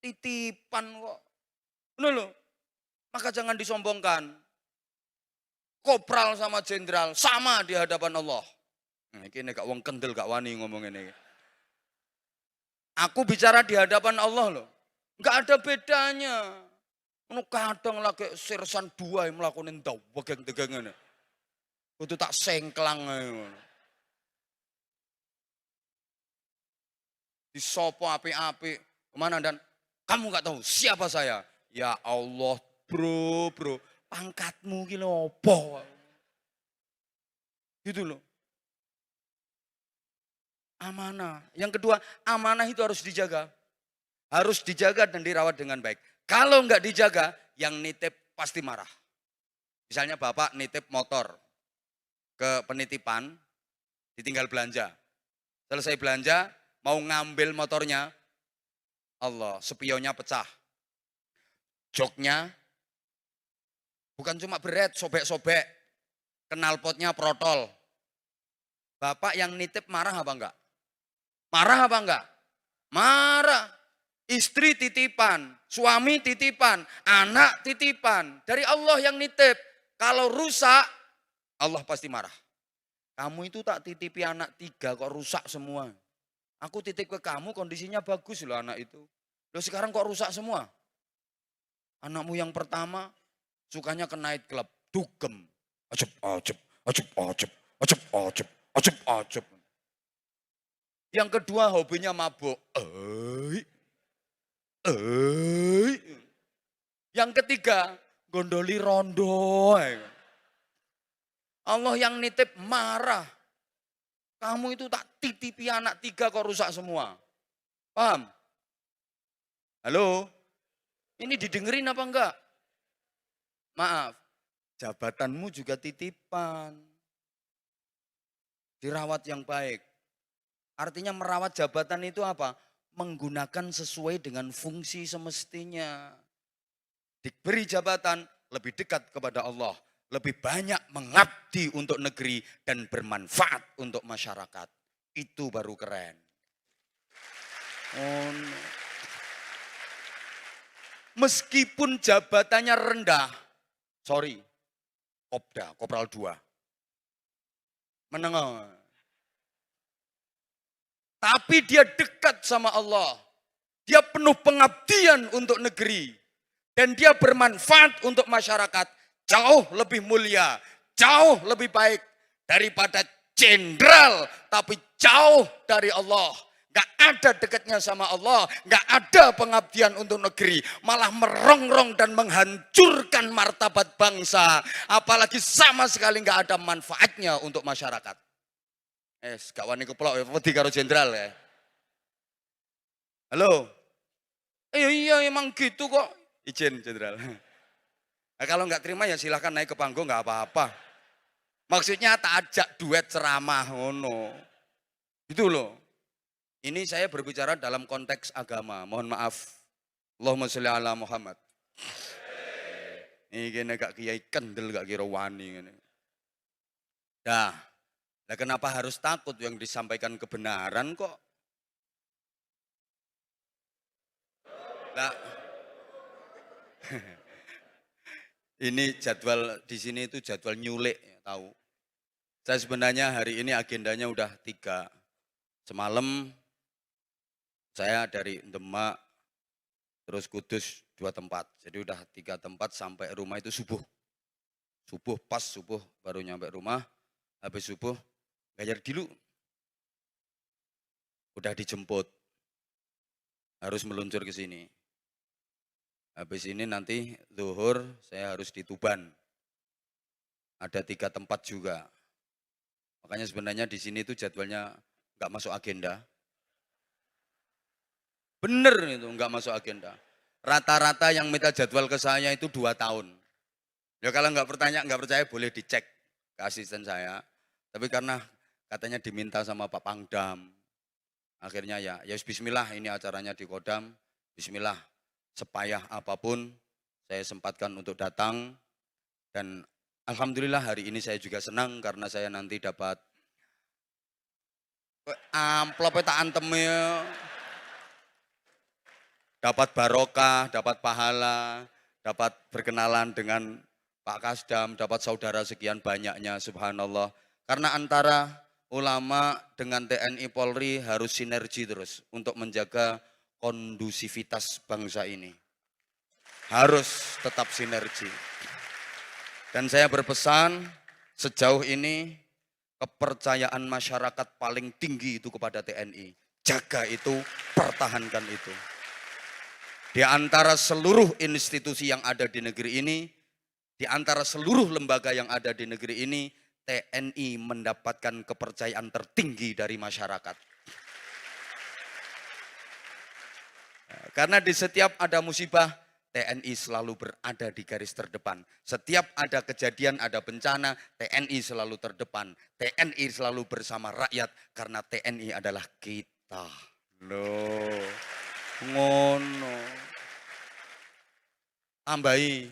Titipan kok. Loh. Maka jangan disombongkan. Kopral sama jenderal sama di hadapan Allah. Ini gak wong kendel gak wani ngomong ini. Aku bicara di hadapan Allah loh. Gak ada bedanya. Kadang lagi sersan dua yang melakukan dawegeng-degeng ini. Itu tak sengklang. Disopo api-api. Kemana dan? Kamu nggak tahu siapa saya? Ya Allah, bro, pangkatmu gila opo? Gitu loh. Amanah. Yang kedua, amanah itu harus dijaga. Harus dijaga dan dirawat dengan baik. Kalau nggak dijaga, yang nitip pasti marah. Misalnya bapak nitip motor ke penitipan, ditinggal belanja. Selesai belanja, mau ngambil motornya, Allah, spionnya pecah. Joknya, bukan cuma beret, sobek-sobek. Knalpotnya protol. Bapak yang nitip marah apa enggak? Marah apa enggak? Marah. Istri titipan, suami titipan, anak titipan. Dari Allah yang nitip. Kalau rusak, Allah pasti marah. Kamu itu tak titipi anak 3 kok rusak semua. Aku titip ke kamu kondisinya bagus loh anak itu. Loh sekarang kok rusak semua? Anakmu yang pertama sukanya ke night club, dugem. Ajep, ajep, ajep, ajep, ajep, ajep, ajep, ajep. Yang kedua hobinya mabuk. Yang ketiga gondoli rondo. Allah yang nitip marah. Kamu itu tak titipi anak 3 kok rusak semua. Paham? Halo? Ini didengerin apa enggak? Maaf, jabatanmu juga titipan. Dirawat yang baik. Artinya merawat jabatan itu apa? Menggunakan sesuai dengan fungsi semestinya. Diberi jabatan lebih dekat kepada Allah. Lebih banyak mengabdi untuk negeri dan bermanfaat untuk masyarakat. Itu baru keren. Oh, no. Meskipun jabatannya rendah, sorry, Kopda, Kopral 2. Menengah. Tapi dia dekat sama Allah. Dia penuh pengabdian untuk negeri. Dan dia bermanfaat untuk masyarakat. Jauh lebih mulia, jauh lebih baik daripada jenderal. Tapi jauh dari Allah. Gak ada dekatnya sama Allah, gak ada pengabdian untuk negeri, malah merongrong dan menghancurkan martabat bangsa, apalagi sama sekali gak ada manfaatnya untuk masyarakat. Gak wani keplok ya, wedi karo jenderal ya. Halo? Iya emang gitu kok. Izin jenderal. Nah, kalau nggak terima ya silahkan naik ke panggung nggak apa-apa. Maksudnya tak ajak duet ceramah ngono. Gitu loh. Ini saya berbicara dalam konteks agama. Mohon maaf. Allahumma sholli ala Muhammad. Ini kene gak kiai kendel gak kira wani ngene. Nah, kenapa harus takut yang disampaikan kebenaran kok? Nah, ini jadwal di sini itu jadwal nyulik, tahu. Saya sebenarnya hari ini agendanya udah 3. Semalam saya dari Demak terus Kudus 2 tempat. Jadi udah 3 tempat sampai rumah itu subuh. Subuh baru nyampe rumah. Habis subuh ngajar dulu. Udah dijemput. Harus meluncur ke sini. Habis ini nanti zuhur saya harus di Tuban. Ada 3 tempat juga. Makanya sebenarnya di sini itu jadwalnya nggak masuk agenda. Bener itu nggak masuk agenda. Rata-rata yang minta jadwal ke saya itu 2 tahun. Ya kalau nggak percaya boleh dicek ke asisten saya. Tapi karena katanya diminta sama Pak Pangdam. Akhirnya ya bismillah ini acaranya di Kodam. Bismillah sepayah apapun saya sempatkan untuk datang. Dan alhamdulillah hari ini saya juga senang karena saya nanti dapat amplopnya tak antemnya. Dapat barokah, dapat pahala, dapat berkenalan dengan Pak Kasdam, dapat saudara sekian banyaknya, subhanallah. Karena antara ulama dengan TNI Polri harus sinergi terus untuk menjaga kondusivitas bangsa ini. Harus tetap sinergi. Dan saya berpesan sejauh ini kepercayaan masyarakat paling tinggi itu kepada TNI. Jaga itu, pertahankan itu. Di antara seluruh institusi yang ada di negeri ini, di antara seluruh lembaga yang ada di negeri ini, TNI mendapatkan kepercayaan tertinggi dari masyarakat. Karena di setiap ada musibah, TNI selalu berada di garis terdepan. Setiap ada kejadian, ada bencana, TNI selalu terdepan. TNI selalu bersama rakyat, karena TNI adalah kita. Loh, ngono. Tambahi.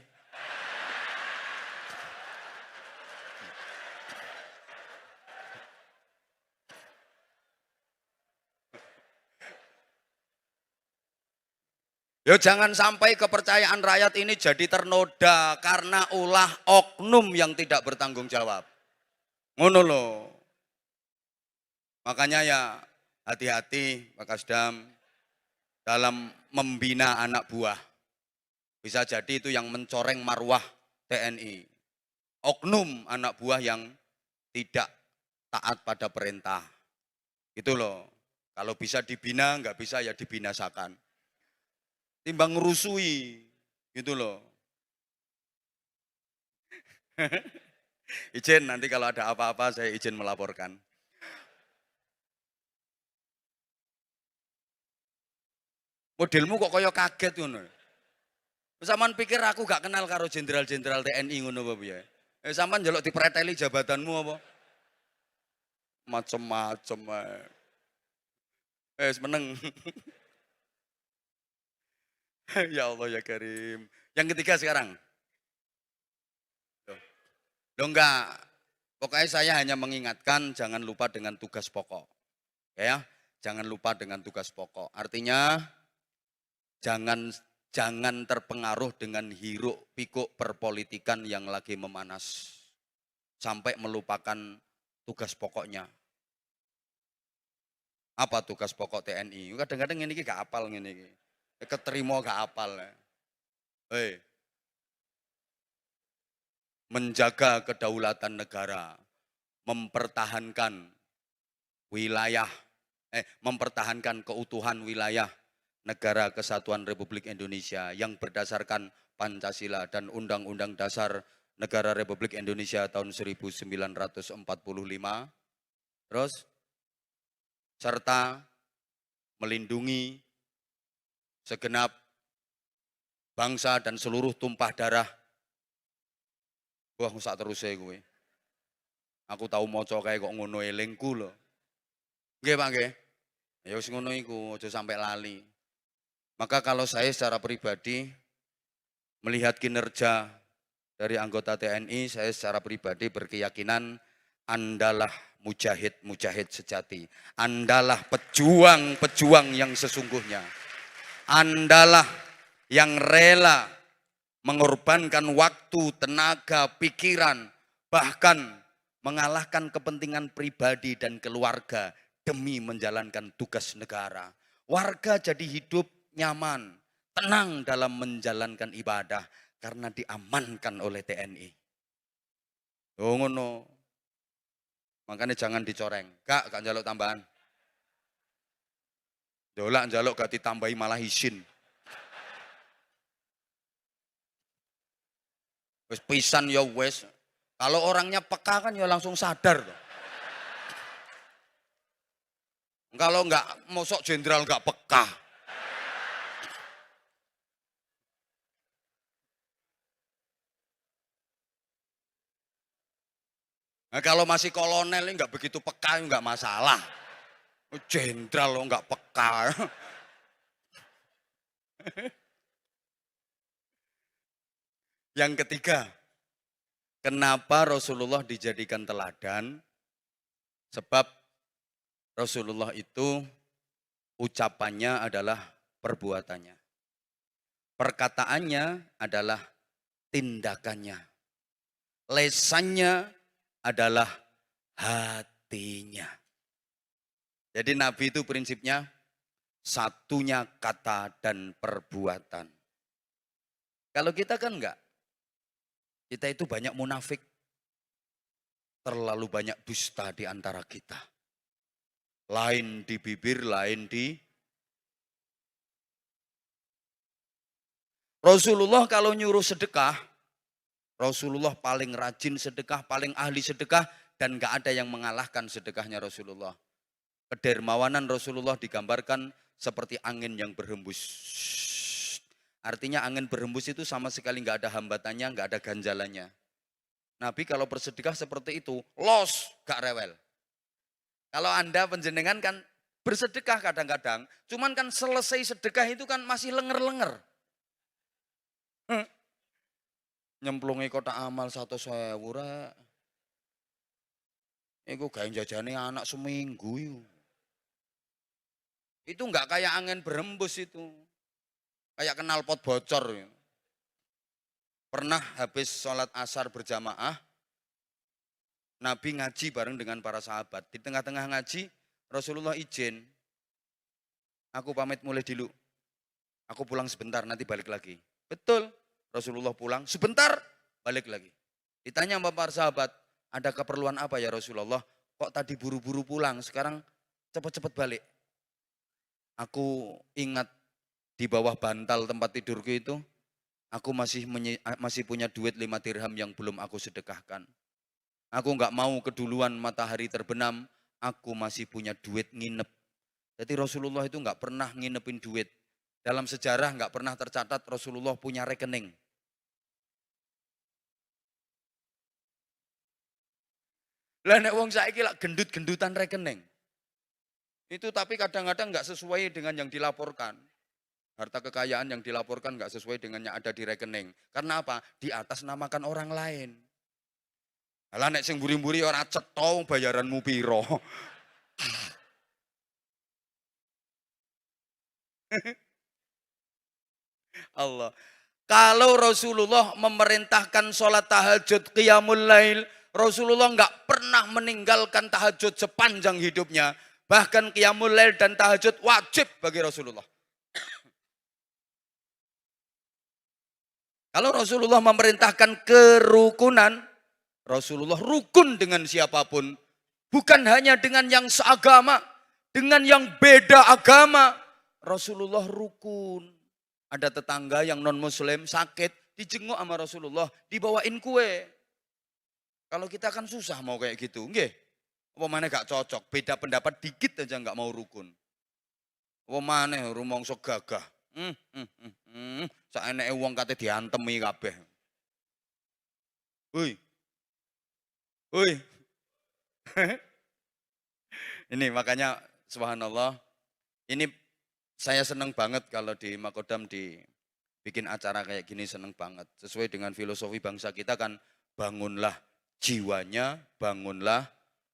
Ya jangan sampai kepercayaan rakyat ini jadi ternoda karena ulah oknum yang tidak bertanggung jawab. Ngono loh. Makanya ya hati-hati Pak Kasdam dalam membina anak buah. Bisa jadi itu yang mencoreng marwah TNI. Oknum anak buah yang tidak taat pada perintah. Gitu loh. Kalau bisa dibina, nggak bisa ya dibinasakan. Timbang ngerusui, gitu loh. Izin nanti kalau ada apa-apa saya izin melaporkan. Modelmu kok kaya kaget ngono. Sampeyan pikir aku gak kenal karo jenderal-jenderal TNI ngono apa piye? Sampeyan njaluk dipreteli jabatanmu apa? Macem-macem ae. Wis meneng. Ya Allah ya Karim. Yang ketiga sekarang. Loh enggak. Pokoknya saya hanya mengingatkan jangan lupa dengan tugas pokok. Ya, jangan lupa dengan tugas pokok. Artinya jangan terpengaruh dengan hiruk pikuk perpolitikan yang lagi memanas. Sampai melupakan tugas pokoknya. Apa tugas pokok TNI? Kadang-kadang ini gak apal ini. Keterima gak apal. Menjaga kedaulatan negara, mempertahankan wilayah, mempertahankan keutuhan wilayah negara Kesatuan Republik Indonesia yang berdasarkan Pancasila dan Undang-Undang Dasar Negara Republik Indonesia tahun 1945. Terus serta melindungi segenap bangsa dan seluruh tumpah darah. Wah, sak terusé kowe. Aku tahu maca kae kok ngono elingku lho. Nggih, Pak nggih. Ya wis ngono iku, aja sampai lali. Maka kalau saya secara pribadi melihat kinerja dari anggota TNI, saya secara pribadi berkeyakinan Andalah mujahid-mujahid sejati. Andalah pejuang-pejuang yang sesungguhnya. Andalah yang rela mengorbankan waktu, tenaga, pikiran, bahkan mengalahkan kepentingan pribadi dan keluarga demi menjalankan tugas negara. Warga jadi hidup nyaman, tenang dalam menjalankan ibadah karena diamankan oleh TNI. Oh ngono. Makanya jangan dicoreng. Gak njaluk tambahan. Dolak njaluk gak ditambahi malah izin. Wis pisan ya wis. Kalau orangnya peka kan ya langsung sadar. Kalau enggak mosok jenderal enggak peka. Nah, kalau masih kolonel enggak begitu peka enggak masalah. Jenderal lo enggak peka. Yang ketiga, kenapa Rasulullah dijadikan teladan? Sebab Rasulullah itu ucapannya adalah perbuatannya. Perkataannya adalah tindakannya. Lesannya adalah hatinya. Jadi Nabi itu prinsipnya satunya kata dan perbuatan. Kalau kita kan enggak. Kita itu banyak munafik. Terlalu banyak dusta di antara kita. Lain di bibir, lain di Rasulullah kalau nyuruh sedekah, Rasulullah paling rajin sedekah, paling ahli sedekah, dan gak ada yang mengalahkan sedekahnya Rasulullah. Kedermawanan Rasulullah digambarkan seperti angin yang berhembus. Artinya angin berhembus itu sama sekali gak ada hambatannya, gak ada ganjalannya. Nabi kalau bersedekah seperti itu, los, gak rewel. Kalau Anda penjenengan kan bersedekah kadang-kadang, cuman kan selesai sedekah itu kan masih lenger-lenger. Nyemplungi kotak amal 100.000 rek. Iku gawe jajane anak seminggu itu. Itu enggak kayak angin berembus itu. Kayak knalpot bocor. Pernah habis sholat asar berjamaah, Nabi ngaji bareng dengan para sahabat. Di tengah-tengah ngaji, Rasulullah izin, aku pamit mulai dulu. Aku pulang sebentar, nanti balik lagi. Betul. Rasulullah pulang, sebentar, balik lagi. Ditanya sama para sahabat, ada keperluan apa ya Rasulullah? Kok tadi buru-buru pulang, sekarang cepat-cepat balik. Aku ingat di bawah bantal tempat tidurku itu, aku masih punya duit 5 dirham yang belum aku sedekahkan. Aku enggak mau keduluan matahari terbenam, aku masih punya duit nginep. Jadi Rasulullah itu enggak pernah nginepin duit. Dalam sejarah enggak pernah tercatat Rasulullah punya rekening. Lah nek wong saiki lak gendut-gendutan rekening. Itu tapi kadang-kadang enggak sesuai dengan yang dilaporkan. Harta kekayaan yang dilaporkan enggak sesuai dengan yang ada di rekening. Karena apa? Di atas namakan orang lain. Lah nek sing mburi-mburi ora cetha bayaranmu piro. Allah. Kalau Rasulullah memerintahkan sholat tahajud qiyamul lail, Rasulullah enggak pernah meninggalkan tahajud sepanjang hidupnya. Bahkan qiyamul lail dan tahajud wajib bagi Rasulullah. Kalau Rasulullah memerintahkan kerukunan, Rasulullah rukun dengan siapapun. Bukan hanya dengan yang seagama, dengan yang beda agama. Rasulullah rukun. Ada tetangga yang non muslim sakit, dijenguk sama Rasulullah, dibawain kue. Kalau kita kan susah mau kayak gitu, nggih. Apa maneh gak cocok, beda pendapat dikit aja nggak mau rukun. Apa maneh rumangsa gagah. Saeneke wong kate diantemi kabeh. Hoi. Hoi. Ini makanya subhanallah, ini saya senang banget kalau di Makodam dibikin acara kayak gini, senang banget. Sesuai dengan filosofi bangsa kita kan, bangunlah jiwanya, bangunlah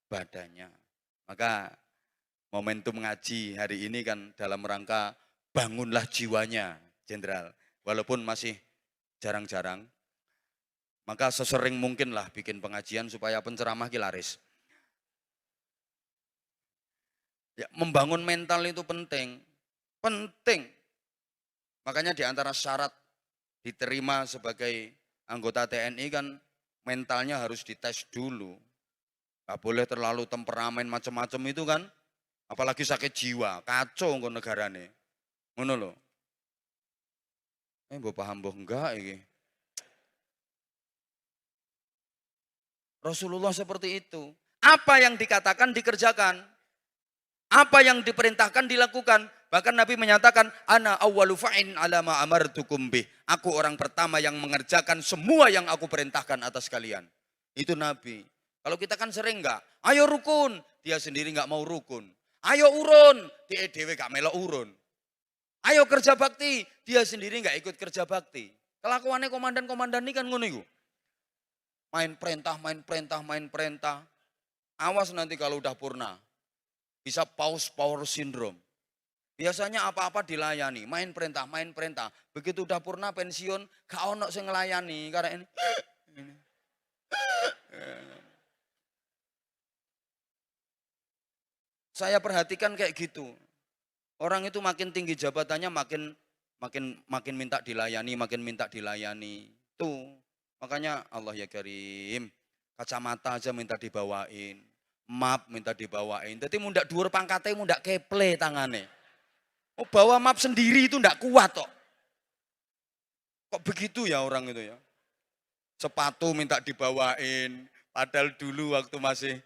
badannya. Maka momentum ngaji hari ini kan dalam rangka bangunlah jiwanya, Jenderal. Walaupun masih jarang-jarang, maka sesering mungkin lah bikin pengajian supaya penceramah ki laris. Ya, membangun mental itu penting. Penting. Makanya di antara syarat diterima sebagai anggota TNI kan mentalnya harus dites dulu. Gak boleh terlalu temperamen macam-macam itu kan. Apalagi sakit jiwa, kacau kok negarane. Ngono lho. Mbok paham mbok enggak iki. Rasulullah seperti itu. Apa yang dikatakan dikerjakan. Apa yang diperintahkan dilakukan. Bahkan Nabi menyatakan, ana awwalu fa'in ala ma amartukum bih. Aku orang pertama yang mengerjakan semua yang aku perintahkan atas kalian. Itu Nabi. Kalau kita kan sering enggak, ayo rukun, dia sendiri enggak mau rukun. Ayo urun, dia dhewe gak melok urun. Ayo kerja bakti, dia sendiri enggak ikut kerja bakti. Kelakuannya komandan-komandan ini kan ngono iku. Main perintah, main perintah, main perintah. Awas nanti kalau udah purna. Bisa power syndrome. Biasanya apa-apa dilayani, main perintah, main perintah. Begitu udah purna pensiun, gak ono sing ngelayani karena ini. Saya perhatikan kayak gitu. Orang itu makin tinggi jabatannya makin minta dilayani, makin minta dilayani. Tuh, makanya Allah ya Karim, kacamata aja minta dibawain, map minta dibawain. Jadi mundak dhuwur pangkate, mundak keple tangane. Oh, bawa map sendiri itu ndak kuat kok. Kok begitu ya orang itu ya? Sepatu minta dibawain, padahal dulu waktu masih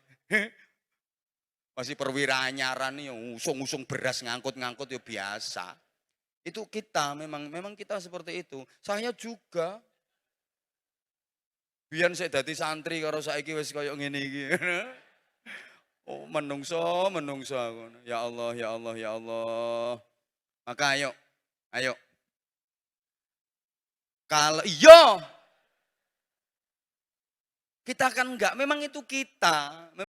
perwira anyaran ya usung-usung beras ngangkut-ngangkut ya biasa. Itu kita memang kita seperti itu. Saya juga biyen saya dadi santri karo saiki wis kaya ngene iki. Oh, menungso aku. Ya Allah, ya Allah, ya Allah. Maka ayo. Kalau iya, kita kan enggak, memang itu kita.